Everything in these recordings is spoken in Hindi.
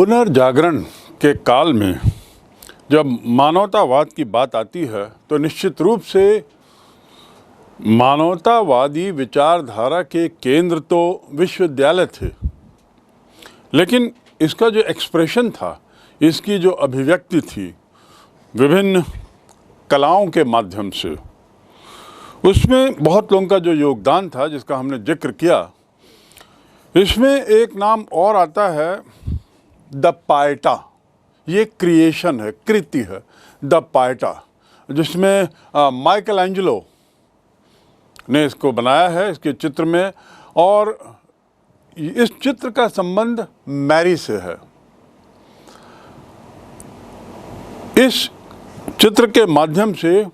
पुनर्जागरण के काल में जब मानवतावाद की बात आती है तो निश्चित रूप से मानवतावादी विचारधारा के केंद्र तो विश्वविद्यालय थे, लेकिन इसका जो एक्सप्रेशन था, इसकी जो अभिव्यक्ति थी विभिन्न कलाओं के माध्यम से, उसमें बहुत लोगों का जो योगदान था जिसका हमने जिक्र किया। इसमें एक नाम और आता है द पाएटा। ये क्रिएशन है, कृति है, द पाएटा, जिसमें माइकल एंजेलो ने इसको बनाया है इसके चित्र में, और इस चित्र का संबंध मैरी से है। इस चित्र के माध्यम से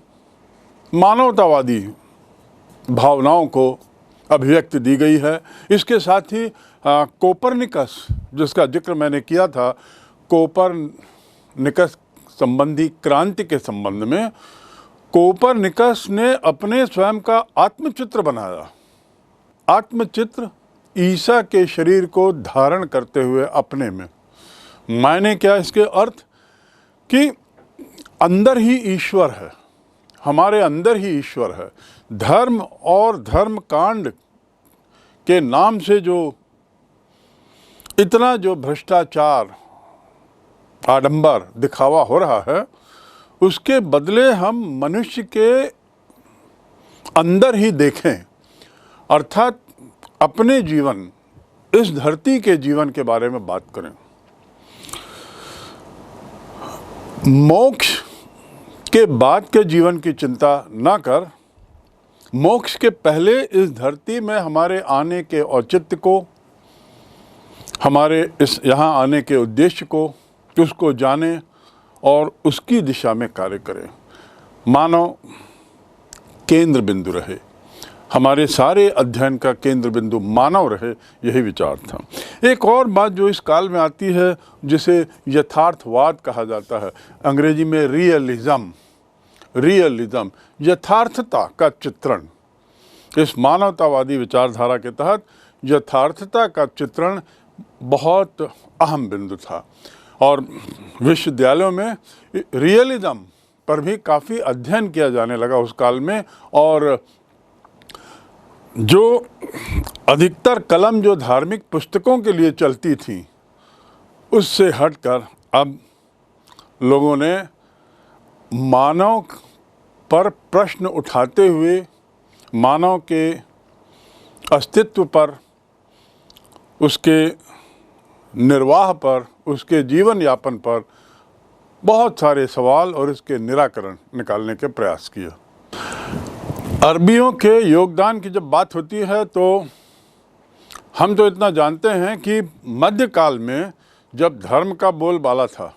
मानवतावादी भावनाओं को अभिव्यक्ति दी गई है। इसके साथ ही कोपरनिकस, जिसका जिक्र मैंने किया था, कोपरनिकस संबंधी क्रांति के संबंध में, कोपरनिकस ने अपने स्वयं का आत्मचित्र बनाया। आत्मचित्र ईसा के शरीर को धारण करते हुए अपने में। मायने क्या इसके अर्थ कि अंदर ही ईश्वर है, हमारे अंदर ही ईश्वर है। धर्म और धर्म कांड के नाम से जो इतना जो भ्रष्टाचार, आडंबर, दिखावा हो रहा है, उसके बदले हम मनुष्य के अंदर ही देखें, अर्थात अपने जीवन, इस धरती के जीवन के बारे में बात करें। मोक्ष के बाद के जीवन की चिंता ना कर, मोक्ष के पहले इस धरती में हमारे आने के औचित्य को, हमारे इस यहाँ आने के उद्देश्य को, उसको जाने और उसकी दिशा में कार्य करें। मानव केंद्र बिंदु रहे, हमारे सारे अध्ययन का केंद्र बिंदु मानव रहे, यही विचार था। एक और बात जो इस काल में आती है, जिसे यथार्थवाद कहा जाता है, अंग्रेजी में रियलिज्म, यथार्थता का चित्रण। इस मानवतावादी विचारधारा के तहत यथार्थता का चित्रण बहुत अहम बिंदु था, और विश्वविद्यालयों में रियलिज्म पर भी काफ़ी अध्ययन किया जाने लगा उस काल में। और जो अधिकतर कलम जो धार्मिक पुस्तकों के लिए चलती थी, उससे हटकर अब लोगों ने मानव पर प्रश्न उठाते हुए, मानव के अस्तित्व पर, उसके निर्वाह पर, उसके जीवन यापन पर बहुत सारे सवाल और इसके निराकरण निकालने के प्रयास किए। अरबियों के योगदान की जब बात होती है तो हम तो इतना जानते हैं कि मध्यकाल में जब धर्म का बोलबाला था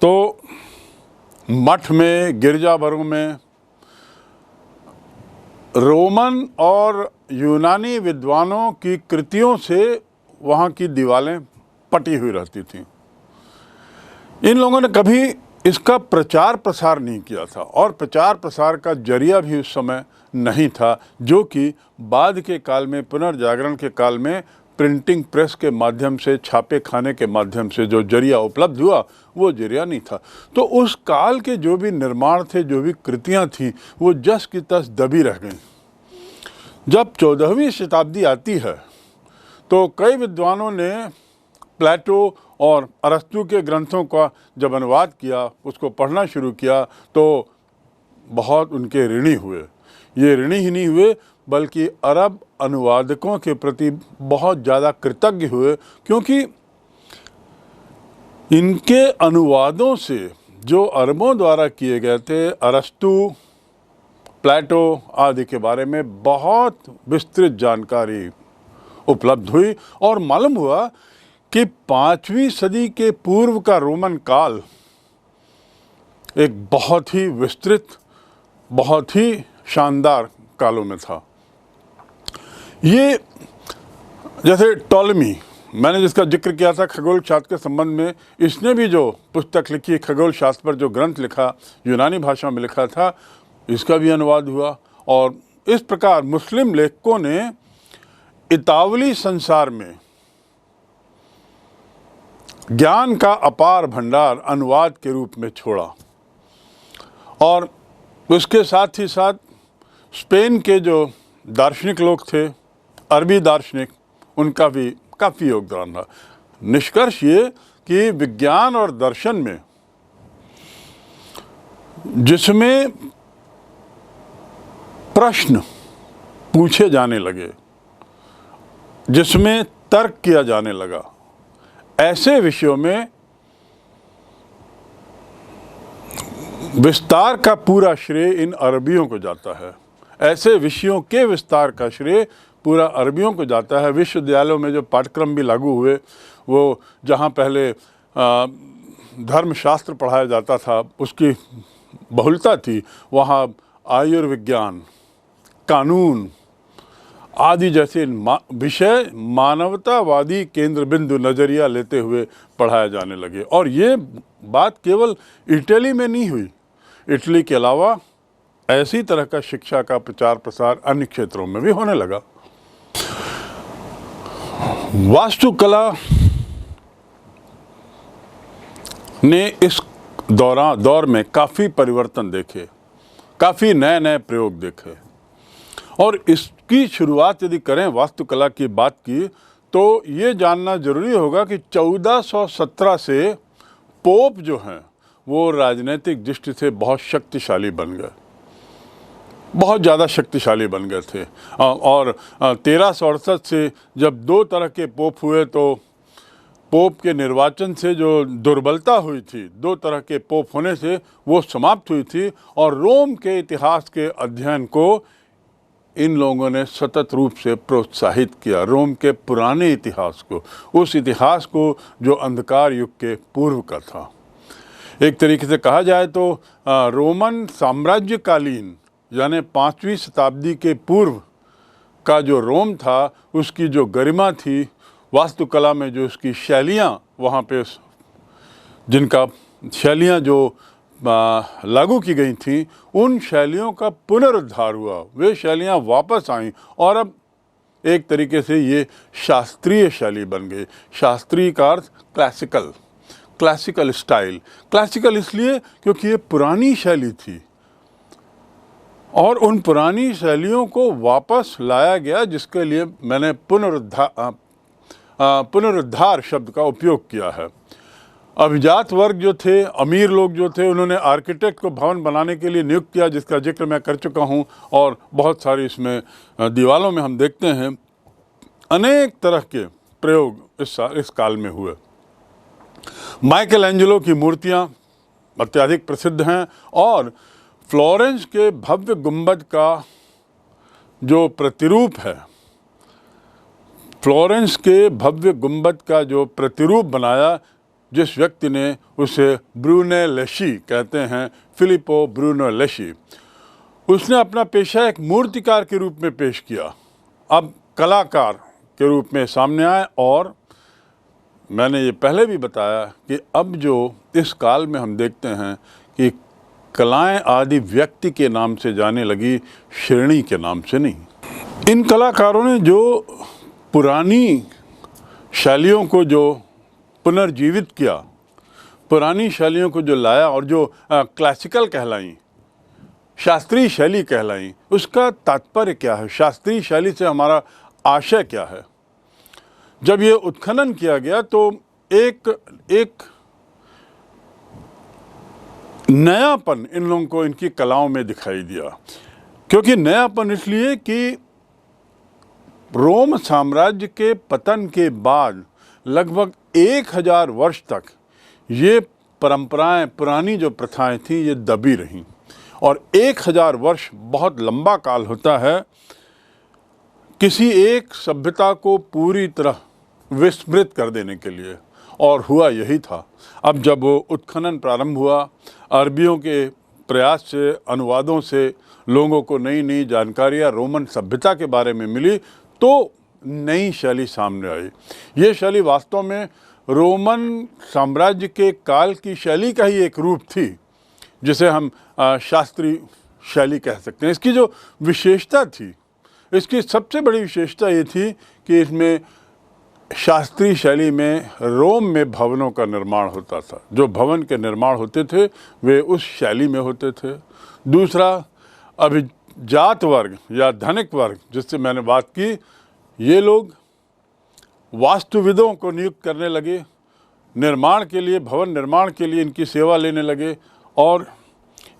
तो मठ में, गिरजाघरों में रोमन और यूनानी विद्वानों की कृतियों से वहाँ की दीवारें पटी हुई रहती थीं। इन लोगों ने कभी इसका प्रचार प्रसार नहीं किया था, और प्रचार प्रसार का जरिया भी उस समय नहीं था, जो कि बाद के काल में, पुनर्जागरण के काल में प्रिंटिंग प्रेस के माध्यम से, छापे खाने के माध्यम से जो जरिया उपलब्ध हुआ, वो जरिया नहीं था। तो उस काल के जो भी निर्माण थे, जो भी कृतियाँ थीं, वो जस की तस दबी रह गईं। जब 14वीं शताब्दी आती है तो कई विद्वानों ने प्लेटो और अरस्तु के ग्रंथों का जब अनुवाद किया, उसको पढ़ना शुरू किया, तो बहुत उनके ऋणी हुए। ये ऋणी ही नहीं हुए, बल्कि अरब अनुवादकों के प्रति बहुत ज़्यादा कृतज्ञ हुए, क्योंकि इनके अनुवादों से जो अरबों द्वारा किए गए थे, अरस्तु, प्लेटो आदि के बारे में बहुत विस्तृत जानकारी उपलब्ध हुई, और मालूम हुआ कि 5वीं सदी के पूर्व का रोमन काल एक बहुत ही विस्तृत, बहुत ही शानदार कालों में था। ये जैसे टॉलमी, मैंने जिसका जिक्र किया था खगोल शास्त्र के संबंध में, इसने भी जो पुस्तक लिखी, खगोल शास्त्र पर जो ग्रंथ लिखा, यूनानी भाषा में लिखा था, इसका भी अनुवाद हुआ। और इस प्रकार मुस्लिम लेखकों ने इतावली संसार में ज्ञान का अपार भंडार अनुवाद के रूप में छोड़ा। और उसके साथ ही साथ स्पेन के जो दार्शनिक लोग थे, अरबी दार्शनिक, उनका भी काफ़ी योगदान रहा। निष्कर्ष ये कि विज्ञान और दर्शन में जिसमें प्रश्न पूछे जाने लगे, जिसमें तर्क किया जाने लगा, ऐसे विषयों में विस्तार का पूरा श्रेय इन अरबियों को जाता है। ऐसे विषयों के विस्तार का श्रेय पूरा अरबियों को जाता है। विश्वविद्यालयों में जो पाठ्यक्रम भी लागू हुए, वो जहाँ पहले धर्मशास्त्र पढ़ाया जाता था, उसकी बहुलता थी, वहाँ आयुर्विज्ञान, कानून आदि जैसे विषय मानवतावादी केंद्र बिंदु नज़रिया लेते हुए पढ़ाए जाने लगे। और ये बात केवल इटली में नहीं हुई, इटली के अलावा ऐसी तरह का शिक्षा का प्रचार प्रसार अन्य क्षेत्रों में भी होने लगा। वास्तुकला ने इस दौर में काफ़ी परिवर्तन देखे, काफ़ी नए नए प्रयोग देखे। और इसकी शुरुआत यदि करें वास्तुकला की बात की, तो ये जानना जरूरी होगा कि 1417 से पोप जो हैं वो राजनीतिक दृष्टि से बहुत शक्तिशाली बन गए, बहुत ज़्यादा शक्तिशाली बन गए थे। और 1368 से जब दो तरह के पोप हुए, तो पोप के निर्वाचन से जो दुर्बलता हुई थी, दो तरह के पोप होने से वो समाप्त हुई थी। और रोम के इतिहास के अध्ययन को इन लोगों ने सतत रूप से प्रोत्साहित किया, रोम के पुराने इतिहास को, उस इतिहास को जो अंधकार युग के पूर्व का था। एक तरीके से कहा जाए तो रोमन साम्राज्यकालीन यानी 5वीं शताब्दी के पूर्व का जो रोम था, उसकी जो गरिमा थी, वास्तुकला में जो उसकी शैलियाँ वहाँ पे जिनका शैलियाँ जो लागू की गई थी, उन शैलियों का पुनरुद्धार हुआ, वे शैलियाँ वापस आईं और अब एक तरीके से ये शास्त्रीय शैली बन गई। शास्त्रीय का अर्थ क्लासिकल स्टाइल। क्लासिकल इसलिए क्योंकि ये पुरानी शैली थी और उन पुरानी शैलियों को वापस लाया गया, जिसके लिए मैंने पुनरुद्धार शब्द का उपयोग किया है। अभिजात वर्ग जो थे, अमीर लोग जो थे, उन्होंने आर्किटेक्ट को भवन बनाने के लिए नियुक्त किया, जिसका जिक्र मैं कर चुका हूँ। और बहुत सारी इसमें दीवारों में हम देखते हैं अनेक तरह के प्रयोग इस काल में हुए। माइकल एंजेलो की मूर्तियाँ अत्यधिक प्रसिद्ध हैं और फ्लोरेंस के भव्य गुंबद का जो प्रतिरूप है, फ्लोरेंस के भव्य गुंबद का जो प्रतिरूप बनाया, जिस व्यक्ति ने उसे ब्रूनेलेशी कहते हैं, फिलिपो ब्रूनेलेशी, उसने अपना पेशा एक मूर्तिकार के रूप में पेश किया, अब कलाकार के रूप में सामने आए। और मैंने ये पहले भी बताया कि अब जो इस काल में हम देखते हैं कि कलाएं आदि व्यक्ति के नाम से जाने लगी, श्रेणी के नाम से नहीं। इन कलाकारों ने जो पुरानी शैलियों को जो पुनर्जीवित किया, पुरानी शैलियों को जो लाया और जो क्लासिकल कहलाई, शास्त्रीय शैली कहलाई, उसका तात्पर्य क्या है, शास्त्रीय शैली से हमारा आशय क्या है। जब ये उत्खनन किया गया तो एक नयापन इन लोगों को इनकी कलाओं में दिखाई दिया। क्योंकि नयापन इसलिए कि रोम साम्राज्य के पतन के बाद लगभग 1000 वर्ष तक ये परंपराएं, पुरानी जो प्रथाएं थीं, ये दबी रहीं। और 1000 वर्ष बहुत लंबा काल होता है किसी एक सभ्यता को पूरी तरह विस्मृत कर देने के लिए, और हुआ यही था। अब जब वो उत्खनन प्रारंभ हुआ, अरबियों के प्रयास से, अनुवादों से लोगों को नई नई जानकारियाँ रोमन सभ्यता के बारे में मिली, तो नई शैली सामने आई। ये शैली वास्तव में रोमन साम्राज्य के काल की शैली का ही एक रूप थी, जिसे हम शास्त्रीय शैली कह सकते हैं। इसकी जो विशेषता थी, इसकी सबसे बड़ी विशेषता ये थी कि इसमें शास्त्रीय शैली में रोम में भवनों का निर्माण होता था। जो भवन के निर्माण होते थे वे उस शैली में होते थे। दूसरा, अभिजात वर्ग या धनिक वर्ग जिससे मैंने बात की, ये लोग वास्तुविदों को नियुक्त करने लगे निर्माण के लिए, भवन निर्माण के लिए इनकी सेवा लेने लगे, और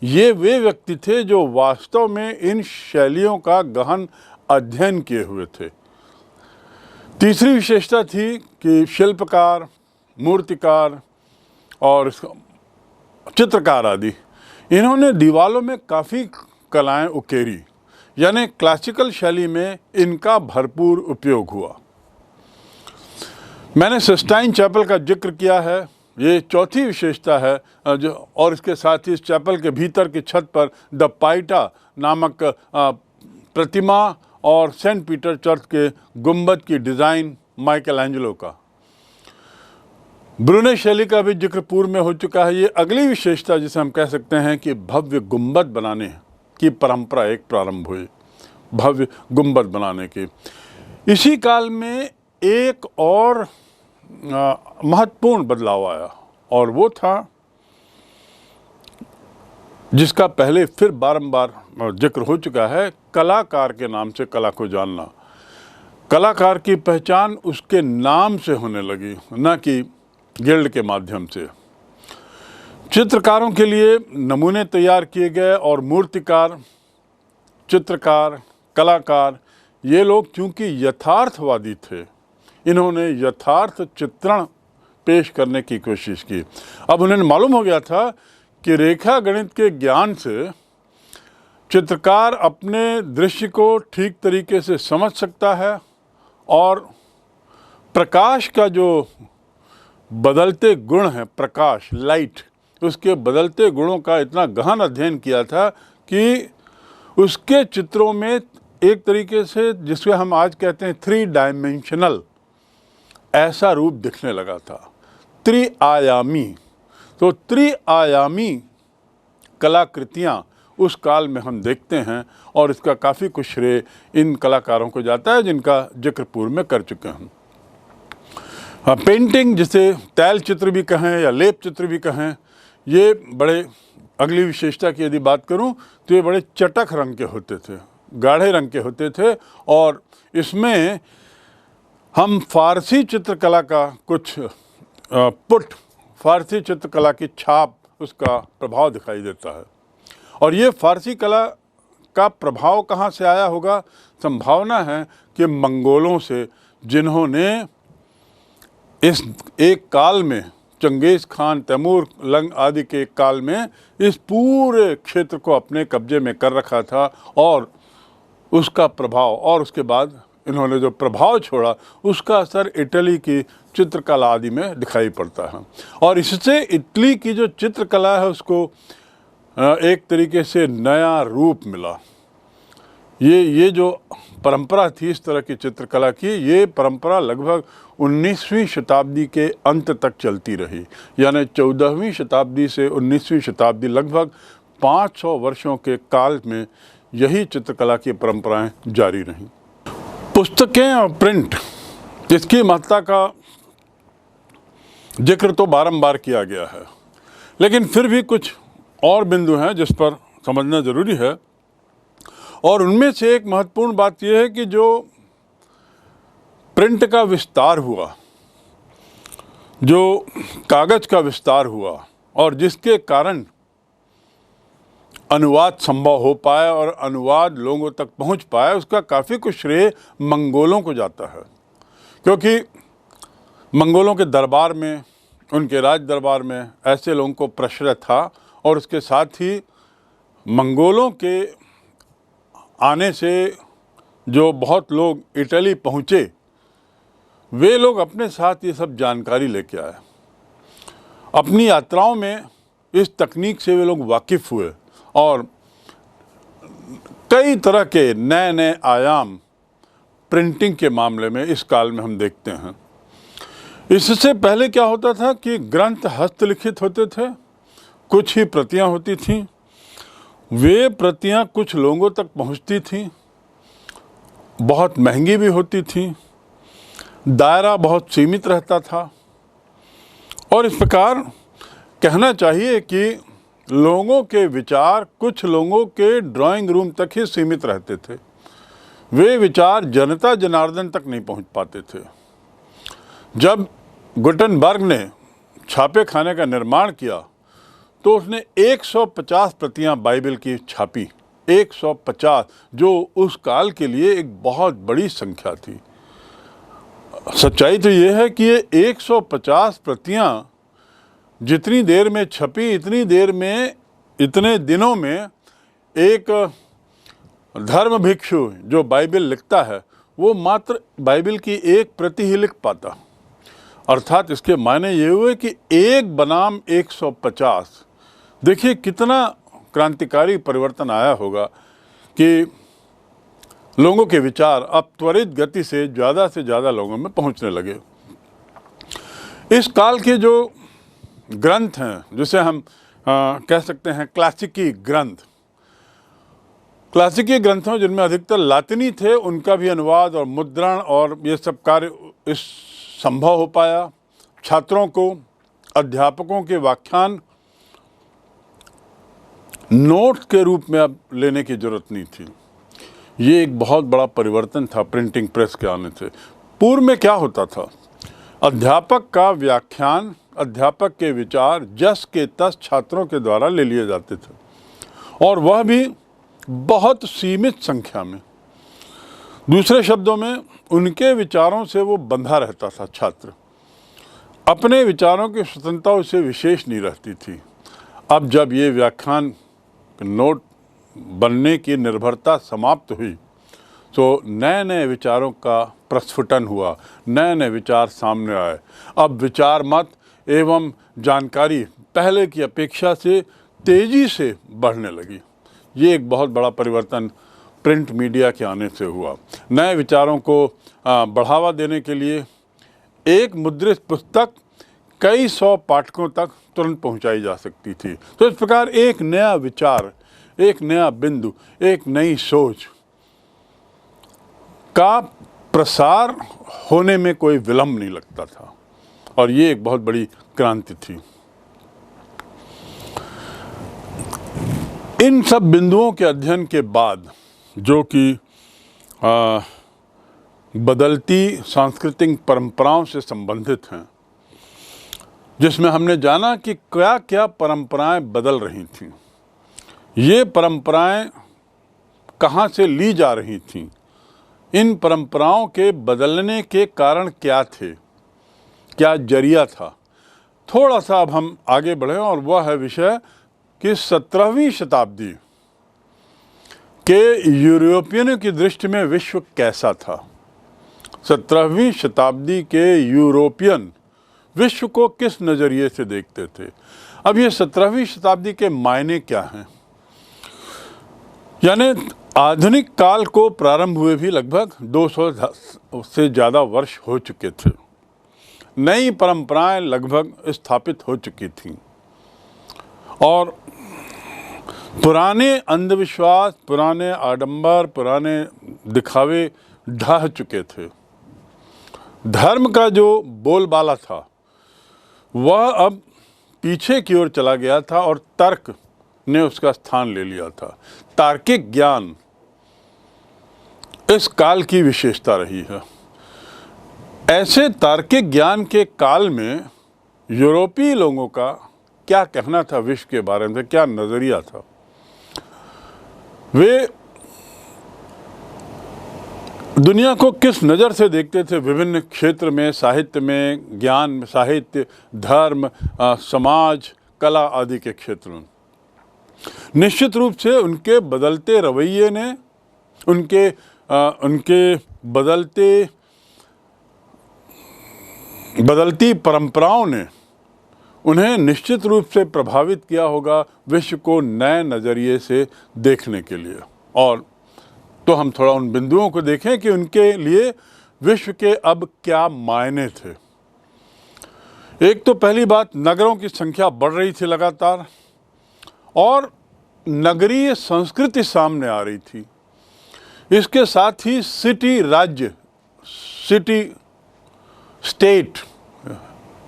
ये वे व्यक्ति थे जो वास्तव में इन शैलियों का गहन अध्ययन किए हुए थे। तीसरी विशेषता थी कि शिल्पकार, मूर्तिकार और चित्रकार आदि, इन्होंने दीवालों में काफ़ी कलाएं उकेरी, यानी क्लासिकल शैली में इनका भरपूर उपयोग हुआ। मैंने सिस्टाइन चैपल का जिक्र किया है, ये चौथी विशेषता है जो, और इसके साथ ही इस चैपल के भीतर की छत पर द पाइटा नामक प्रतिमा और सेंट पीटर चर्च के गुंबद की डिज़ाइन माइकल एंजेलो का। ब्रूने शैली का भी जिक्र पूर्व में हो चुका है। ये अगली विशेषता जिसे हम कह सकते हैं कि भव्य गुंबद बनाने की परंपरा एक प्रारंभ हुई, भव्य गुंबद बनाने की। इसी काल में एक और महत्वपूर्ण बदलाव आया, और वो था जिसका पहले फिर बारंबार जिक्र हो चुका है, कलाकार के नाम से कला को जानना। कलाकार की पहचान उसके नाम से होने लगी, न कि गिल्ड के माध्यम से। चित्रकारों के लिए नमूने तैयार किए गए, और मूर्तिकार, चित्रकार, कलाकार, ये लोग चूंकि यथार्थवादी थे, इन्होंने यथार्थ चित्रण पेश करने की कोशिश की। अब उन्हें मालूम हो गया था कि रेखा गणित के ज्ञान से चित्रकार अपने दृश्य को ठीक तरीके से समझ सकता है, और प्रकाश का जो बदलते गुण है, प्रकाश, लाइट, उसके बदलते गुणों का इतना गहन अध्ययन किया था कि उसके चित्रों में एक तरीके से जिसको हम आज कहते हैं 3 डायमेंशनल ऐसा रूप दिखने लगा था, त्रिआयामी। तो त्रिआयामी कलाकृतियाँ उस काल में हम देखते हैं, और इसका काफ़ी कुछ श्रेय इन कलाकारों को जाता है जिनका जिक्र पूर्व में कर चुके हैं। पेंटिंग, जिसे तैल चित्र भी कहें या लेप चित्र भी कहें, ये बड़े, अगली विशेषता की यदि बात करूं तो ये बड़े चटक रंग के होते थे, गाढ़े रंग के होते थे, और इसमें हम फारसी चित्रकला का कुछ फारसी चित्रकला की छाप, उसका प्रभाव दिखाई देता है। और ये फारसी कला का प्रभाव कहाँ से आया होगा? संभावना है कि मंगोलों से, जिन्होंने इस एक काल में, चंगेज़ खान, तैमूर लंग आदि के काल में इस पूरे क्षेत्र को अपने कब्जे में कर रखा था, और उसका प्रभाव, और उसके बाद इन्होंने जो प्रभाव छोड़ा, उसका असर इटली की चित्रकला आदि में दिखाई पड़ता है। और इससे इटली की जो चित्रकला है उसको एक तरीके से नया रूप मिला। ये जो परंपरा थी इस तरह की चित्रकला की, ये परंपरा लगभग 19वीं शताब्दी के अंत तक चलती रही, यानी 14वीं शताब्दी से 19वीं शताब्दी, लगभग 500 वर्षों के काल में यही चित्रकला की परंपराएं जारी रहीं। पुस्तकें और प्रिंट, इसकी महत्ता का जिक्र तो बारंबार किया गया है, लेकिन फिर भी कुछ और बिंदु हैं जिस पर समझना ज़रूरी है। और उनमें से एक महत्वपूर्ण बात यह है कि जो प्रिंट का विस्तार हुआ, जो कागज़ का विस्तार हुआ, और जिसके कारण अनुवाद संभव हो पाया और अनुवाद लोगों तक पहुंच पाया, उसका काफ़ी कुछ श्रेय मंगोलों को जाता है। क्योंकि मंगोलों के दरबार में, उनके राज दरबार में ऐसे लोगों को प्रश्रय था, और उसके साथ ही मंगोलों के आने से जो बहुत लोग इटली पहुँचे, वे लोग अपने साथ ये सब जानकारी लेके आए। अपनी यात्राओं में इस तकनीक से वे लोग वाकिफ़ हुए, और कई तरह के नए नए आयाम प्रिंटिंग के मामले में इस काल में हम देखते हैं। इससे पहले क्या होता था कि ग्रंथ हस्तलिखित होते थे, कुछ ही प्रतियां होती थीं, वे प्रतियां कुछ लोगों तक पहुंचती थीं, बहुत महंगी भी होती थीं, दायरा बहुत सीमित रहता था और इस प्रकार कहना चाहिए कि लोगों के विचार कुछ लोगों के ड्राइंग रूम तक ही सीमित रहते थे। वे विचार जनता जनार्दन तक नहीं पहुंच पाते थे। जब गुटेनबर्ग ने छापे खाने का निर्माण किया तो उसने 150 प्रतियां बाइबल की छापी। 150, जो उस काल के लिए एक बहुत बड़ी संख्या थी। सच्चाई तो ये है कि ये 150 प्रतियां जितनी देर में छपी, इतनी देर में, इतने दिनों में एक धर्म भिक्षु जो बाइबल लिखता है वो मात्र बाइबल की एक प्रति ही लिख पाता। अर्थात इसके मायने ये हुए कि एक बनाम 150। देखिए कितना क्रांतिकारी परिवर्तन आया होगा कि लोगों के विचार अब त्वरित गति से ज़्यादा लोगों में पहुंचने लगे। इस काल के जो ग्रंथ हैं, जिसे हम कह सकते हैं क्लासिकी ग्रंथ, क्लासिकी ग्रंथों जिनमें अधिकतर लातिनी थे, उनका भी अनुवाद और मुद्रण और ये सब कार्य इस संभव हो पाया। छात्रों को अध्यापकों के व्याख्यान नोट के रूप में अब लेने की जरूरत नहीं थी। ये एक बहुत बड़ा परिवर्तन था प्रिंटिंग प्रेस के आने से। पूर्व में क्या होता था, अध्यापक का व्याख्यान, अध्यापक के विचार जस के तस छात्रों के द्वारा ले लिए जाते थे और वह भी बहुत सीमित संख्या में। दूसरे शब्दों में उनके विचारों से वो बंधा रहता था। छात्र अपने विचारों की स्वतंत्रता उसे विशेष नहीं रहती थी। अब जब ये व्याख्यान नोट बनने की निर्भरता समाप्त हुई तो नए नए विचारों का प्रस्फुटन हुआ, नए नए विचार सामने आए। अब विचार मत एवं जानकारी पहले की अपेक्षा से तेज़ी से बढ़ने लगी। ये एक बहुत बड़ा परिवर्तन प्रिंट मीडिया के आने से हुआ। नए विचारों को बढ़ावा देने के लिए एक मुद्रित पुस्तक कई सौ पाठकों तक तुरंत पहुंचाई जा सकती थी। तो इस प्रकार एक नया विचार, एक नया बिंदु, एक नई सोच का प्रसार होने में कोई विलंब नहीं लगता था और ये एक बहुत बड़ी क्रांति थी। इन सब बिंदुओं के अध्ययन के बाद, जो कि बदलती सांस्कृतिक परंपराओं से संबंधित हैं, जिसमें हमने जाना कि क्या क्या परंपराएं बदल रही थीं, ये परंपराएं कहाँ से ली जा रही थीं, इन परंपराओं के बदलने के कारण क्या थे, क्या जरिया था। थोड़ा सा अब हम आगे बढ़ें और वह है विषय कि 17वीं शताब्दी के यूरोपियनों की दृष्टि में विश्व कैसा था। 17वीं शताब्दी के यूरोपियन विश्व को किस नज़रिए से देखते थे। अब ये 17वीं शताब्दी के मायने क्या हैं, यानी आधुनिक काल को प्रारंभ हुए भी लगभग 200 से ज़्यादा वर्ष हो चुके थे। नई परंपराएं लगभग स्थापित हो चुकी थीं और पुराने अंधविश्वास, पुराने आडंबर, पुराने दिखावे ढह चुके थे। धर्म का जो बोलबाला था वह अब पीछे की ओर चला गया था और तर्क ने उसका स्थान ले लिया था। तार्किक ज्ञान इस काल की विशेषता रही है। ऐसे तार्किक ज्ञान के काल में यूरोपीय लोगों का क्या कहना था विश्व के बारे में, क्या नज़रिया था। वे दुनिया को किस नज़र से देखते थे विभिन्न क्षेत्र में, साहित्य में, ज्ञान में, साहित्य, धर्म, समाज, कला आदि के क्षेत्रों में। निश्चित रूप से उनके बदलते रवैये ने, उनके बदलती परंपराओं ने उन्हें निश्चित रूप से प्रभावित किया होगा विश्व को नए नज़रिए से देखने के लिए। और तो हम थोड़ा उन बिंदुओं को देखें कि उनके लिए विश्व के अब क्या मायने थे। एक तो पहली बात, नगरों की संख्या बढ़ रही थी लगातार और नगरीय संस्कृति सामने आ रही थी। इसके साथ ही सिटी राज्य, सिटी स्टेट,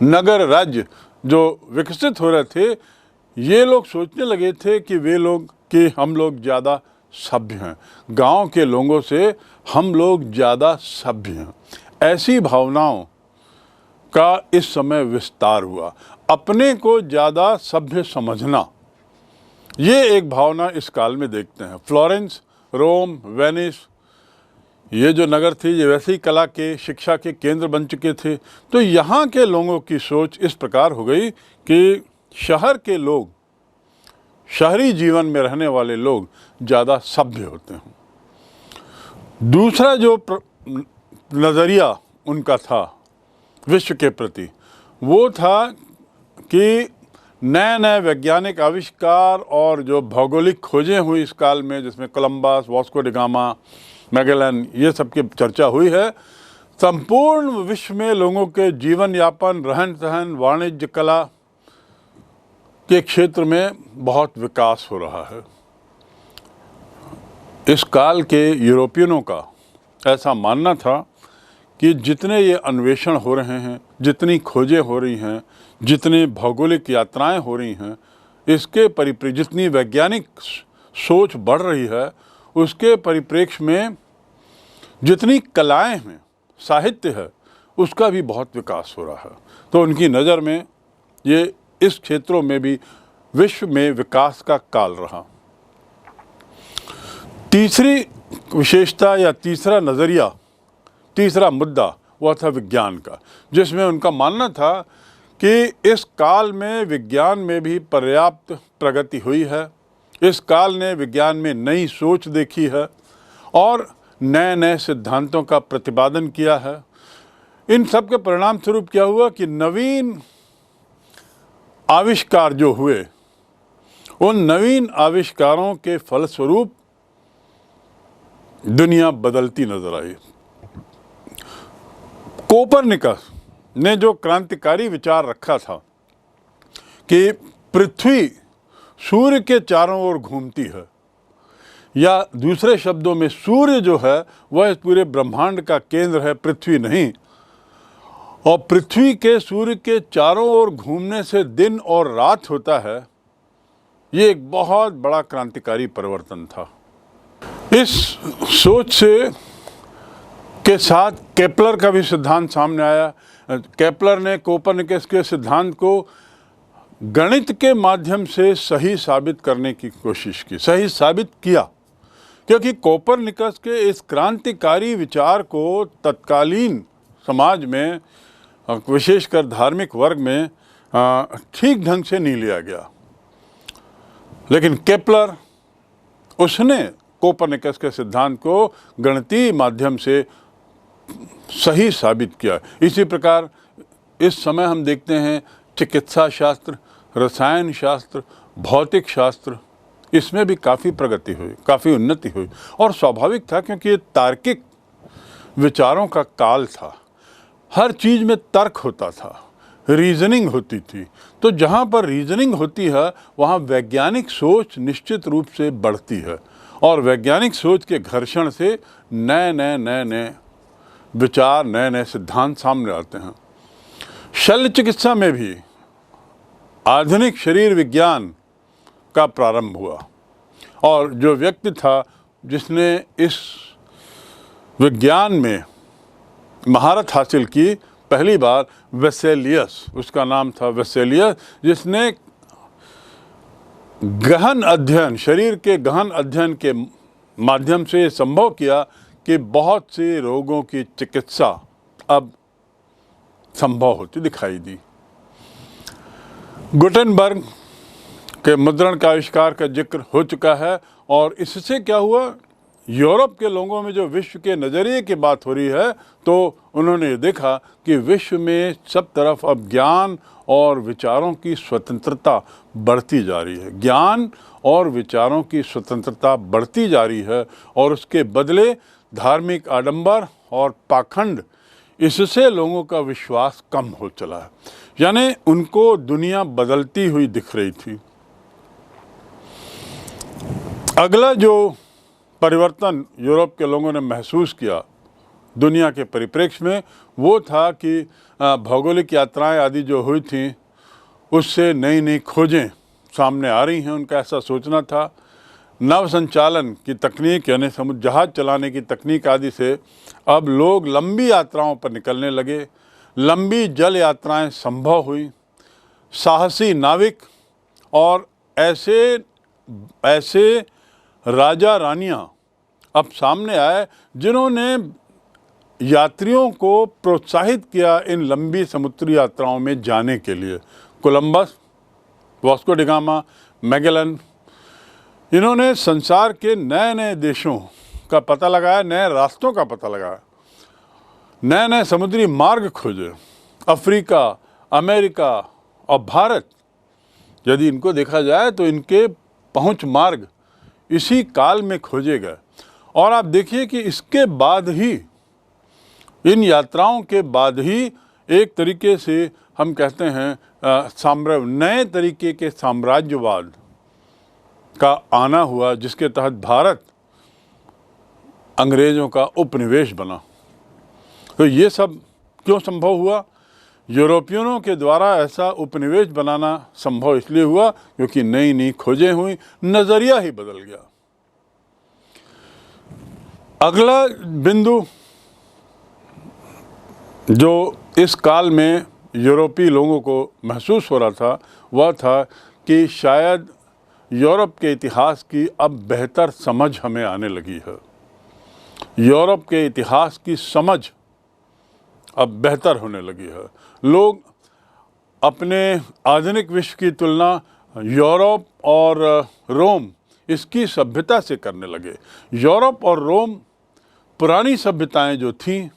नगर, राज्य जो विकसित हो रहे थे, ये लोग सोचने लगे थे कि हम लोग ज़्यादा सभ्य हैं, गांव के लोगों से हम लोग ज़्यादा सभ्य हैं। ऐसी भावनाओं का इस समय विस्तार हुआ। अपने को ज़्यादा सभ्य समझना, ये एक भावना इस काल में देखते हैं। फ्लोरेंस, रोम, वेनिस, ये जो नगर थे ये वैसे ही कला के, शिक्षा के केंद्र बन चुके थे। तो यहाँ के लोगों की सोच इस प्रकार हो गई कि शहर के लोग, शहरी जीवन में रहने वाले लोग ज़्यादा सभ्य होते हैं। दूसरा जो नज़रिया उनका था विश्व के प्रति, वो था कि नए नए वैज्ञानिक आविष्कार और जो भौगोलिक खोजें हुई इस काल में, जिसमें Columbus, Vasco D gamma, Magellan, ये सब की चर्चा हुई है, संपूर्ण विश्व में लोगों के जीवन यापन, रहन सहन, वाणिज्य, कला के क्षेत्र में बहुत विकास हो रहा है। इस काल के यूरोपियनों का ऐसा मानना था कि जितने ये अन्वेषण हो रहे हैं, जितनी खोजें हो रही हैं, जितनी भौगोलिक यात्राएं हो रही हैं, इसके परिप्रेक्ष्य, जितनी वैज्ञानिक सोच बढ़ रही है, उसके परिप्रेक्ष्य में जितनी कलाएं हैं, साहित्य है, उसका भी बहुत विकास हो रहा है। तो उनकी नज़र में ये इस क्षेत्रों में भी विश्व में विकास का काल रहा। तीसरी विशेषता या तीसरा नज़रिया, तीसरा मुद्दा वह था विज्ञान का, जिसमें उनका मानना था कि इस काल में विज्ञान में भी पर्याप्त प्रगति हुई है। इस काल ने विज्ञान में नई सोच देखी है और नए नए सिद्धांतों का प्रतिपादन किया है। इन सब के परिणाम स्वरूप क्या हुआ कि नवीन आविष्कार जो हुए, उन नवीन आविष्कारों के फलस्वरूप दुनिया बदलती नजर आई। कोपरनिकस ने जो क्रांतिकारी विचार रखा था कि पृथ्वी सूर्य के चारों ओर घूमती है, या दूसरे शब्दों में सूर्य जो है वह इस पूरे ब्रह्मांड का केंद्र है, पृथ्वी नहीं, और पृथ्वी के सूर्य के चारों ओर घूमने से दिन और रात होता है, ये एक बहुत बड़ा क्रांतिकारी परिवर्तन था। इस सोच से के साथ केपलर का भी सिद्धांत सामने आया। केपलर ने कोपरनिकस के सिद्धांत को गणित के माध्यम से सही साबित करने की कोशिश की, सही साबित किया, क्योंकि कोपरनिकस के इस क्रांतिकारी विचार को तत्कालीन समाज में, विशेषकर धार्मिक वर्ग में, ठीक ढंग से नहीं लिया गया। लेकिन केपलर, उसने कोपरनिकस के सिद्धांत को गणितीय माध्यम से सही साबित किया। इसी प्रकार इस समय हम देखते हैं चिकित्सा शास्त्र, रसायन शास्त्र, भौतिक शास्त्र, इसमें भी काफ़ी प्रगति हुई, काफ़ी उन्नति हुई। और स्वाभाविक था, क्योंकि ये तार्किक विचारों का काल था। हर चीज़ में तर्क होता था, रीजनिंग होती थी। तो जहाँ पर रीजनिंग होती है वहाँ वैज्ञानिक सोच निश्चित रूप से बढ़ती है, और वैज्ञानिक सोच के घर्षण से नए नए विचार, नए नए सिद्धांत सामने आते हैं। शल्य चिकित्सा में भी आधुनिक शरीर विज्ञान का प्रारंभ हुआ, और जो व्यक्ति था जिसने इस विज्ञान में महारत हासिल की पहली बार, वेसेलियस, उसका नाम था वेसेलियस, जिसने गहन अध्ययन, शरीर के गहन अध्ययन के माध्यम से ये संभव किया कि बहुत से रोगों की चिकित्सा अब संभव होती दिखाई दी। गुटेनबर्ग के मुद्रण का आविष्कार का जिक्र हो चुका है, और इससे क्या हुआ, यूरोप के लोगों में जो विश्व के नज़रिए की बात हो रही है, तो उन्होंने देखा कि विश्व में सब तरफ अब ज्ञान और विचारों की स्वतंत्रता बढ़ती जा रही है। ज्ञान और विचारों की स्वतंत्रता बढ़ती जा रही है, और उसके बदले धार्मिक आडंबर और पाखंड, इससे लोगों का विश्वास कम हो चला है। यानी उनको दुनिया बदलती हुई दिख रही थी। अगला जो परिवर्तन यूरोप के लोगों ने महसूस किया दुनिया के परिप्रेक्ष्य में वो था कि भौगोलिक यात्राएं आदि जो हुई थी उससे नई नई खोजें सामने आ रही हैं, उनका ऐसा सोचना था। नव संचालन की तकनीक यानी समुद्र जहाज चलाने की तकनीक आदि से अब लोग लंबी यात्राओं पर निकलने लगे, लंबी जल यात्राएं संभव हुई, साहसी नाविक और ऐसे ऐसे राजा रानियां अब सामने आए जिन्होंने यात्रियों को प्रोत्साहित किया इन लंबी समुद्री यात्राओं में जाने के लिए। Columbus, Vasco D gamma, Magellan, इन्होंने संसार के नए नए देशों का पता लगाया, नए रास्तों का पता लगाया, नए नए समुद्री मार्ग खोजे। अफ्रीका, अमेरिका और भारत, यदि इनको देखा जाए तो इनके पहुंच मार्ग इसी काल में खोजे गए। और आप देखिए कि इसके बाद ही, इन यात्राओं के बाद ही एक तरीके से हम कहते हैं नए तरीके के साम्राज्यवाद का आना हुआ, जिसके तहत भारत अंग्रेज़ों का उपनिवेश बना। तो ये सब क्यों संभव हुआ? यूरोपियनों के द्वारा ऐसा उपनिवेश बनाना संभव इसलिए हुआ क्योंकि नई नई खोजें हुई, नज़रिया ही बदल गया। अगला बिंदु जो इस काल में यूरोपीय लोगों को महसूस हो रहा था वह था कि शायद यूरोप के इतिहास की अब बेहतर समझ हमें आने लगी है। यूरोप के इतिहास की समझ अब बेहतर होने लगी है। लोग अपने आधुनिक विश्व की तुलना यूरोप और रोम, इसकी सभ्यता से करने लगे। यूरोप और रोम पुरानी सभ्यताएं जो थीं,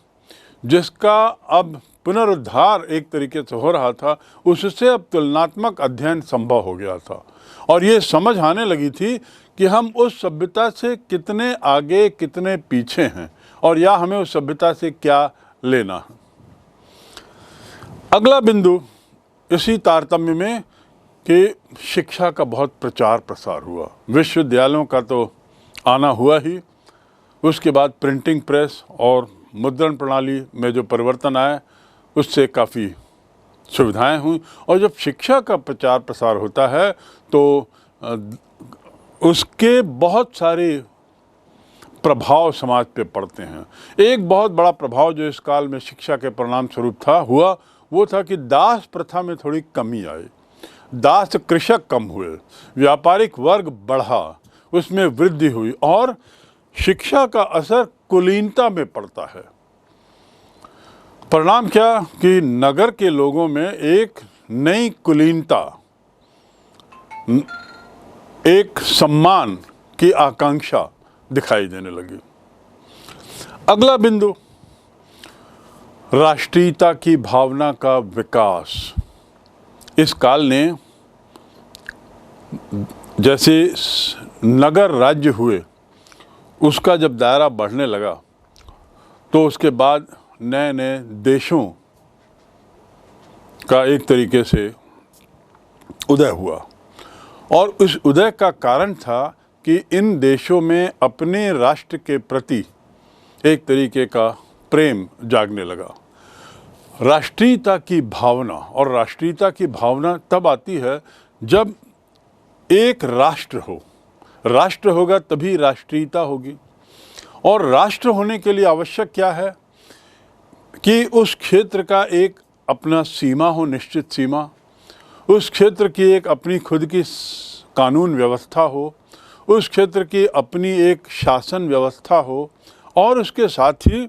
जिसका अब पुनरुद्धार एक तरीके से हो रहा था, उससे अब तुलनात्मक अध्ययन संभव हो गया था। और ये समझ आने लगी थी कि हम उस सभ्यता से कितने आगे, कितने पीछे हैं, और या हमें उस सभ्यता से क्या लेना है। अगला बिंदु इसी तारतम्य में कि शिक्षा का बहुत प्रचार प्रसार हुआ। विश्वविद्यालयों का तो आना हुआ ही, उसके बाद प्रिंटिंग प्रेस और मुद्रण प्रणाली में जो परिवर्तन आए उससे काफ़ी सुविधाएं हुई। और जब शिक्षा का प्रचार प्रसार होता है तो उसके बहुत सारे प्रभाव समाज पे पड़ते हैं। एक बहुत बड़ा प्रभाव जो इस काल में शिक्षा के परिणाम स्वरूप हुआ वो था कि दास प्रथा में थोड़ी कमी आई। दास कृषक कम हुए, व्यापारिक वर्ग बढ़ा, उसमें वृद्धि हुई, और शिक्षा का असर कुलीनता में पड़ता है। परिणाम क्या कि नगर के लोगों में एक नई कुलीनता, एक सम्मान की आकांक्षा दिखाई देने लगी। अगला बिंदु राष्ट्रीयता की भावना का विकास। इस काल ने जैसे नगर राज्य हुए, उसका जब दायरा बढ़ने लगा तो उसके बाद नए नए देशों का एक तरीके से उदय हुआ। और इस उदय का कारण था कि इन देशों में अपने राष्ट्र के प्रति एक तरीके का प्रेम जागने लगा। राष्ट्रीयता की भावना, और राष्ट्रीयता की भावना तब आती है जब एक राष्ट्र हो। राष्ट्र होगा तभी राष्ट्रीयता होगी। और राष्ट्र होने के लिए आवश्यक क्या है कि उस क्षेत्र का एक अपना सीमा हो, निश्चित सीमा, उस क्षेत्र की एक अपनी खुद की कानून व्यवस्था हो, उस क्षेत्र की अपनी एक शासन व्यवस्था हो, और उसके साथ ही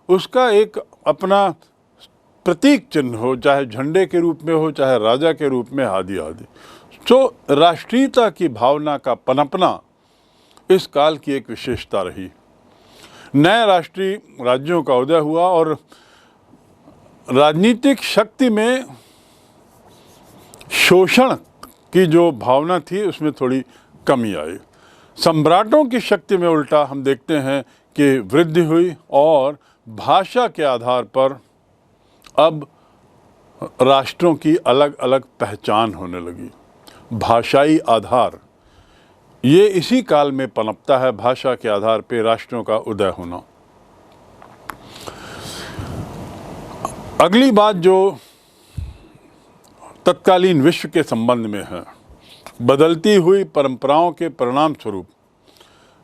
उसका एक अपना प्रतीक चिन्ह हो, चाहे झंडे के रूप में हो, चाहे राजा के रूप में, आदि आदि। तो राष्ट्रीयता की भावना का पनपना इस काल की एक विशेषता रही। नए राष्ट्रीय राज्यों का उदय हुआ और राजनीतिक शक्ति में शोषण की जो भावना थी उसमें थोड़ी कमी आई। सम्राटों की शक्ति में उल्टा हम देखते हैं कि वृद्धि हुई, और भाषा के आधार पर अब राष्ट्रों की अलग अलग पहचान होने लगी। भाषाई आधार, ये इसी काल में पनपता है, भाषा के आधार पर राष्ट्रों का उदय होना। अगली बात जो तत्कालीन विश्व के संबंध में है, बदलती हुई परंपराओं के परिणाम स्वरूप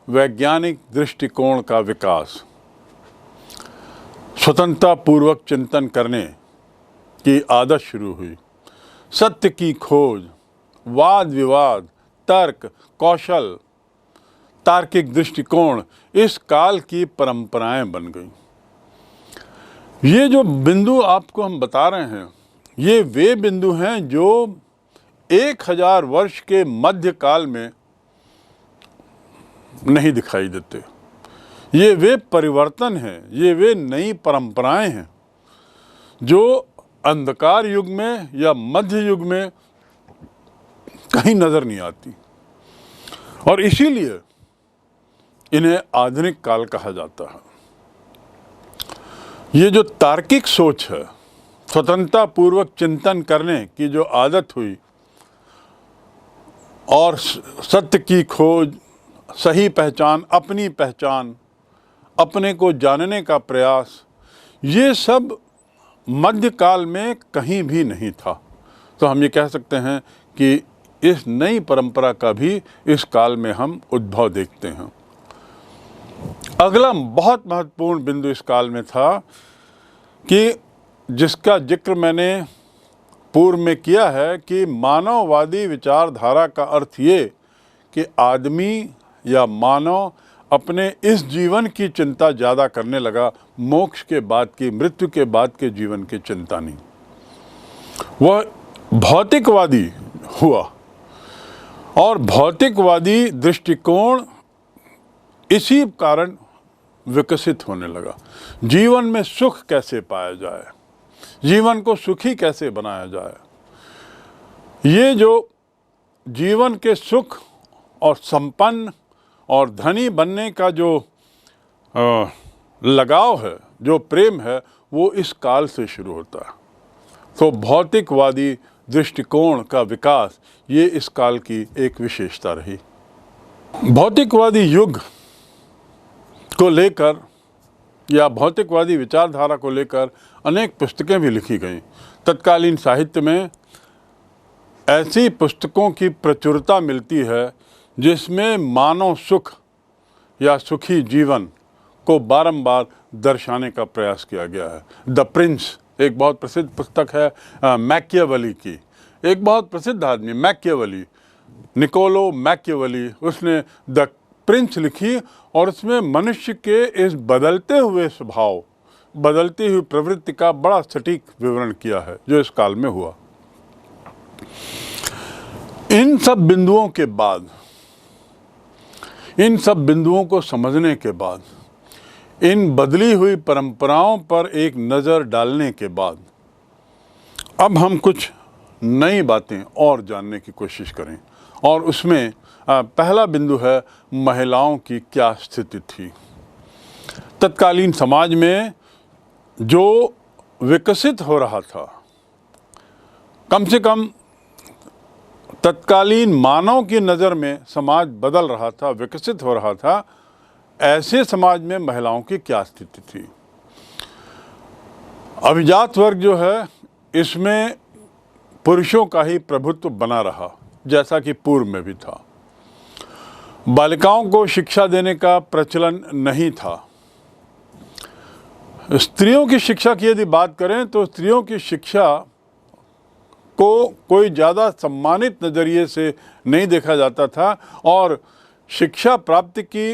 वैज्ञानिक दृष्टिकोण का विकास, स्वतंत्रता पूर्वक चिंतन करने की आदत शुरू हुई, सत्य की खोज, वाद विवाद, तर्क, कौशल, तार्किक दृष्टिकोण इस काल की परंपराएं बन गई। ये जो बिंदु आपको हम बता रहे हैं, ये वे बिंदु हैं जो 1000 वर्ष के मध्यकाल में नहीं दिखाई देते। ये वे परिवर्तन हैं, ये वे नई परंपराएं हैं जो अंधकार युग में या मध्य युग में कहीं नजर नहीं आती, और इसीलिए इन्हें आधुनिक काल कहा जाता है। ये जो तार्किक सोच है, स्वतंत्रता पूर्वक चिंतन करने की जो आदत हुई और सत्य की खोज, सही पहचान, अपने को जानने का प्रयास, ये सब मध्यकाल में कहीं भी नहीं था। तो हम ये कह सकते हैं कि इस नई परंपरा का भी इस काल में हम उद्भव देखते हैं। अगला बहुत महत्वपूर्ण बिंदु इस काल में था कि जिसका जिक्र मैंने पूर्व में किया है कि मानववादी विचारधारा का अर्थ ये कि आदमी या मानव अपने इस जीवन की चिंता ज़्यादा करने लगा, मोक्ष के बाद की, मृत्यु के बाद के जीवन की चिंता नहीं। वह भौतिकवादी हुआ और भौतिकवादी दृष्टिकोण इसी कारण विकसित होने लगा। जीवन में सुख कैसे पाया जाए, जीवन को सुखी कैसे बनाया जाए, ये जो जीवन के सुख और संपन्न और धनी बनने का जो लगाव है, जो प्रेम है, वो इस काल से शुरू होता है। तो भौतिकवादी दृष्टिकोण का विकास ये इस काल की एक विशेषता रही। भौतिकवादी युग को लेकर या भौतिकवादी विचारधारा को लेकर अनेक पुस्तकें भी लिखी गईं। तत्कालीन साहित्य में ऐसी पुस्तकों की प्रचुरता मिलती है जिसमें मानव सुख या सुखी जीवन को बारंबार दर्शाने का प्रयास किया गया है। द प्रिंस एक बहुत प्रसिद्ध पुस्तक है मैकियावेली की। एक बहुत प्रसिद्ध आदमी मैकियावेली, निकोलो मैकियावेली, उसने द प्रिंस लिखी और उसमें मनुष्य के इस बदलते हुए स्वभाव, बदलती हुई प्रवृत्ति का बड़ा सटीक विवरण किया है जो इस काल में हुआ। इन सब बिंदुओं के बाद, इन सब बिंदुओं को समझने के बाद, इन बदली हुई परंपराओं पर एक नज़र डालने के बाद अब हम कुछ नई बातें और जानने की कोशिश करें। और उसमें पहला बिंदु है महिलाओं की क्या स्थिति थी। तत्कालीन समाज में जो विकसित हो रहा था, कम से कम तत्कालीन मानव की नज़र में समाज बदल रहा था, विकसित हो रहा था, ऐसे समाज में महिलाओं की क्या स्थिति थी। अभिजात वर्ग जो है इसमें पुरुषों का ही प्रभुत्व बना रहा, जैसा कि पूर्व में भी था। बालिकाओं को शिक्षा देने का प्रचलन नहीं था। स्त्रियों की शिक्षा की यदि बात करें तो स्त्रियों की शिक्षा को कोई ज़्यादा सम्मानित नज़रिए से नहीं देखा जाता था, और शिक्षा प्राप्ति की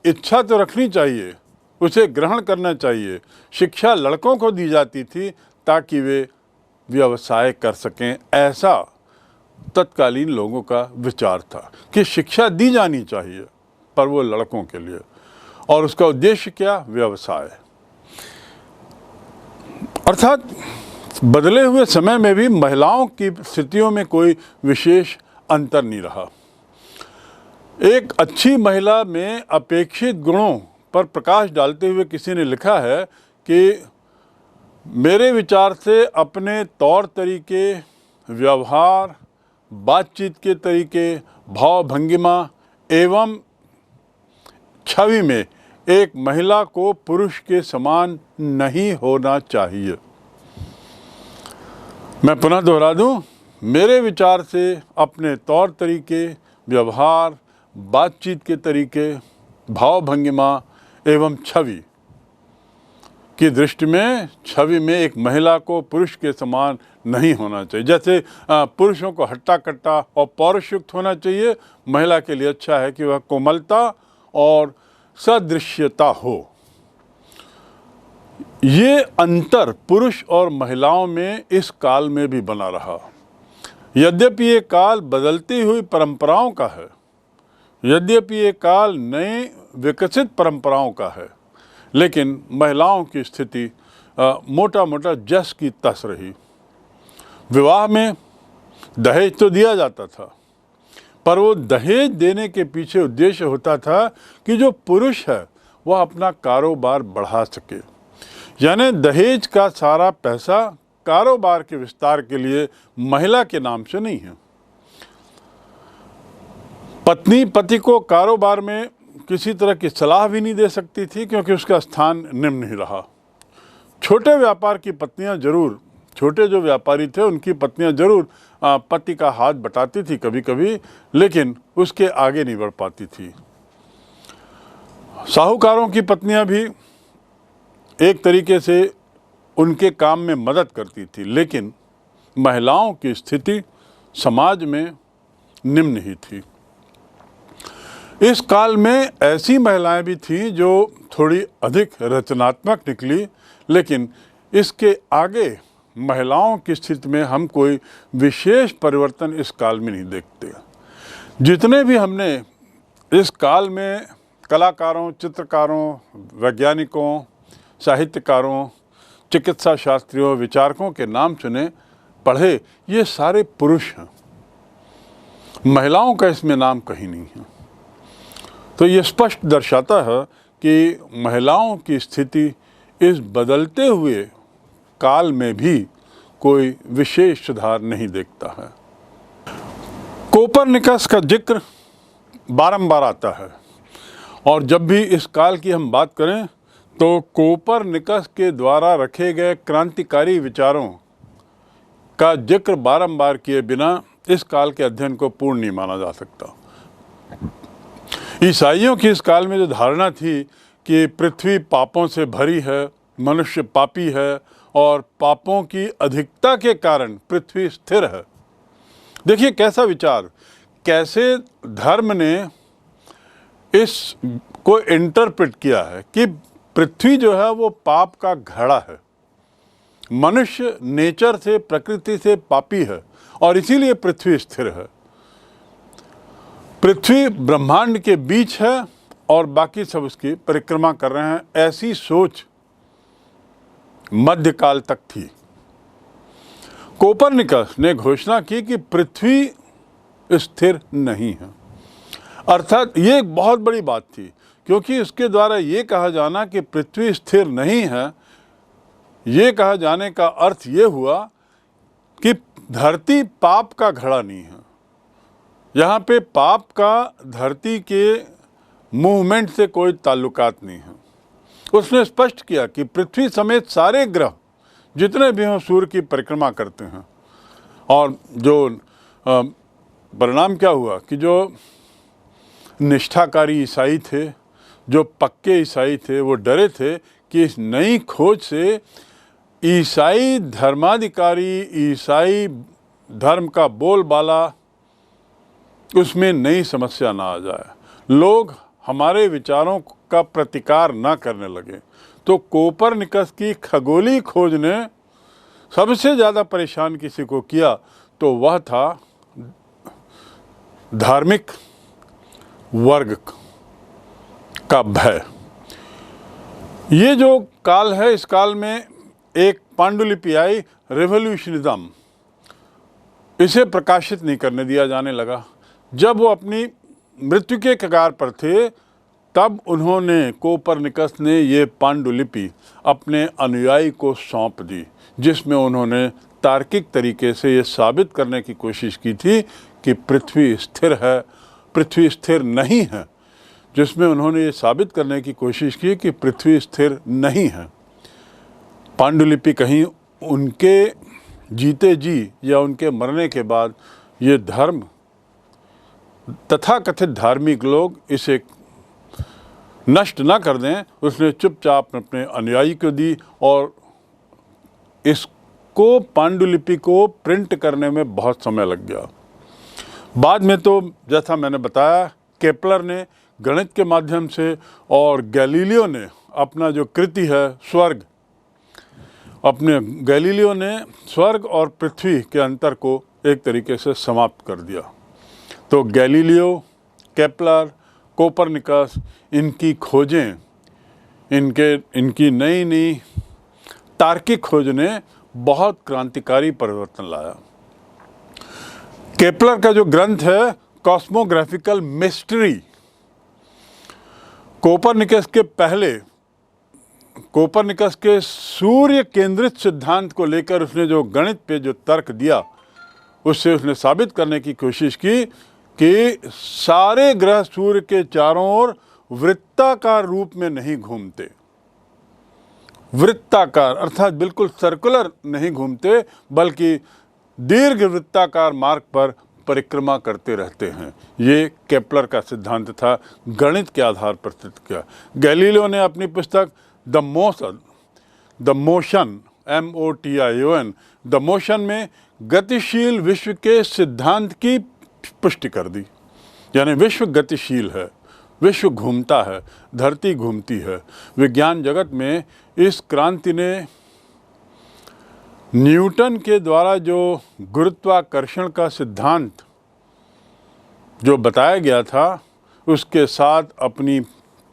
इच्छा तो रखनी चाहिए, उसे ग्रहण करना चाहिए। शिक्षा लड़कों को दी जाती थी ताकि वे व्यवसाय कर सकें, ऐसा तत्कालीन लोगों का विचार था कि शिक्षा दी जानी चाहिए, पर वो लड़कों के लिए, और उसका उद्देश्य क्या, व्यवसाय। अर्थात बदले हुए समय में भी महिलाओं की स्थितियों में कोई विशेष अंतर नहीं रहा। एक अच्छी महिला में अपेक्षित गुणों पर प्रकाश डालते हुए किसी ने लिखा है कि मेरे विचार से अपने तौर तरीके, व्यवहार, बातचीत के तरीके, भाव भंगिमा एवं छवि में एक महिला को पुरुष के समान नहीं होना चाहिए। मैं पुनः दोहरा दूं, मेरे विचार से अपने तौर तरीके, व्यवहार, बातचीत के तरीके, भाव भंगिमा एवं छवि की दृष्टि में छवि में एक महिला को पुरुष के समान नहीं होना चाहिए। जैसे पुरुषों को हट्टा कट्टा और पौरुषयुक्त होना चाहिए, महिला के लिए अच्छा है कि वह कोमलता और सदृश्यता हो। ये अंतर पुरुष और महिलाओं में इस काल में भी बना रहा। यद्यपि ये काल बदलती हुई परंपराओं का है, यद्यपि ये काल नए विकसित परंपराओं का है, लेकिन महिलाओं की स्थिति मोटा मोटा जस की तस रही। विवाह में दहेज तो दिया जाता था, पर वो दहेज देने के पीछे उद्देश्य होता था कि जो पुरुष है वह अपना कारोबार बढ़ा सके। यानी दहेज का सारा पैसा कारोबार के विस्तार के लिए महिला के नाम से नहीं है। पत्नी पति को कारोबार में किसी तरह की सलाह भी नहीं दे सकती थी, क्योंकि उसका स्थान निम्न ही रहा। छोटे व्यापार की पत्नियां जरूर, छोटे जो व्यापारी थे उनकी पत्नियां जरूर पति का हाथ बटाती थी कभी कभी, लेकिन उसके आगे नहीं बढ़ पाती थी। साहूकारों की पत्नियां भी एक तरीके से उनके काम में मदद करती थी, लेकिन महिलाओं की स्थिति समाज में निम्न ही थी। इस काल में ऐसी महिलाएं भी थीं जो थोड़ी अधिक रचनात्मक निकली, लेकिन इसके आगे महिलाओं की स्थिति में हम कोई विशेष परिवर्तन इस काल में नहीं देखते। जितने भी हमने इस काल में कलाकारों, चित्रकारों, वैज्ञानिकों, साहित्यकारों, चिकित्सा शास्त्रियों, विचारकों के नाम सुने, पढ़े, ये सारे पुरुष हैं। महिलाओं का इसमें नाम कहीं नहीं है। तो ये स्पष्ट दर्शाता है कि महिलाओं की स्थिति इस बदलते हुए काल में भी कोई विशेष सुधार नहीं देखता है। कोपरनिकस का जिक्र बारंबार आता है, और जब भी इस काल की हम बात करें तो कोपरनिकस के द्वारा रखे गए क्रांतिकारी विचारों का जिक्र बारंबार किए बिना इस काल के अध्ययन को पूर्ण नहीं माना जा सकता। ईसाइयों की इस काल में जो धारणा थी कि पृथ्वी पापों से भरी है, मनुष्य पापी है और पापों की अधिकता के कारण पृथ्वी स्थिर है। देखिए कैसा विचार, कैसे धर्म ने इस को इंटरप्रेट किया है कि पृथ्वी जो है वो पाप का घड़ा है, मनुष्य नेचर से, प्रकृति से पापी है और इसीलिए पृथ्वी स्थिर है। पृथ्वी ब्रह्मांड के बीच है और बाकी सब उसकी परिक्रमा कर रहे हैं, ऐसी सोच मध्यकाल तक थी। कोपरनिकस ने घोषणा की कि पृथ्वी स्थिर नहीं है। अर्थात ये एक बहुत बड़ी बात थी, क्योंकि इसके द्वारा ये कहा जाना कि पृथ्वी स्थिर नहीं है, ये कहा जाने का अर्थ ये हुआ कि धरती पाप का घड़ा नहीं है। यहाँ पे पाप का धरती के मूवमेंट से कोई ताल्लुकात नहीं है। उसने स्पष्ट किया कि पृथ्वी समेत सारे ग्रह जितने भी हों सूर्य की परिक्रमा करते हैं, और जो परिणाम क्या हुआ कि जो निष्ठाकारी ईसाई थे, जो पक्के ईसाई थे, वो डरे थे कि इस नई खोज से ईसाई धर्माधिकारी, ईसाई धर्म का बोलबाला, उसमें नई समस्या ना आ जाए, लोग हमारे विचारों का प्रतिकार ना करने लगे। तो कोपरनिकस की खगोलीय खोज ने सबसे ज़्यादा परेशान किसी को किया, तो वह था धार्मिक वर्ग का भय। ये जो काल है, इस काल में एक पांडुलिपि आई, रेवोल्यूशनिज्म, इसे प्रकाशित नहीं करने दिया जाने लगा। जब वो अपनी मृत्यु के कगार पर थे, तब उन्होंने, कोपरनिकस ने, ये पांडुलिपि अपने अनुयायी को सौंप दी, जिसमें उन्होंने तार्किक तरीके से ये साबित करने की कोशिश की थी कि पृथ्वी स्थिर है, पृथ्वी स्थिर नहीं है, जिसमें उन्होंने ये साबित करने की कोशिश की कि पृथ्वी स्थिर नहीं है। पांडुलिपि कहीं उनके जीते जी या उनके मरने के बाद ये धर्म, तथाकथित धार्मिक लोग इसे नष्ट ना कर दें, उसने चुपचाप अपने अनुयायी को दी और इसको पांडुलिपि को प्रिंट करने में बहुत समय लग गया। बाद में तो जैसा मैंने बताया, केपलर ने गणित के माध्यम से और गैलीलियो ने अपना जो कृति है स्वर्ग, अपने गैलीलियो ने स्वर्ग और पृथ्वी के अंतर को एक तरीके से समाप्त कर दिया। तो गैलीलियो, केपलर, कोपरनिकस, इनकी खोजें, इनकी नई नई तार्किक खोज ने बहुत क्रांतिकारी परिवर्तन लाया। केपलर का जो ग्रंथ है कॉस्मोग्राफिकल मिस्ट्री, कोपरनिकस के सूर्य केंद्रित सिद्धांत को लेकर उसने जो गणित पे जो तर्क दिया, उससे उसने साबित करने की कोशिश की कि सारे ग्रह सूर्य के चारों ओर वृत्ताकार रूप में नहीं घूमते। वृत्ताकार अर्थात बिल्कुल सर्कुलर नहीं घूमते, बल्कि दीर्घ वृत्ताकार मार्ग पर परिक्रमा करते रहते हैं। ये केपलर का सिद्धांत था, गणित के आधार पर सिद्ध किया। गैलीलियो ने अपनी पुस्तक the motion MOTION the motion में गतिशील विश्व के सिद्धांत की पुष्टि कर दी। यानी विश्व गतिशील है, विश्व घूमता है, धरती घूमती है। विज्ञान जगत में इस क्रांति ने न्यूटन के द्वारा जो गुरुत्वाकर्षण का सिद्धांत जो बताया गया था, उसके साथ अपनी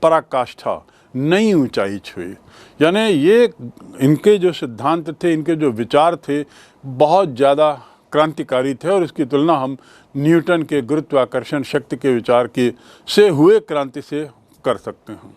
पराकाष्ठा, नई ऊंचाई छुई। यानी ये इनके जो सिद्धांत थे, इनके जो विचार थे, बहुत ज़्यादा क्रांतिकारी थे और इसकी तुलना हम न्यूटन के गुरुत्वाकर्षण शक्ति के विचार के से हुए क्रांति से कर सकते हैं।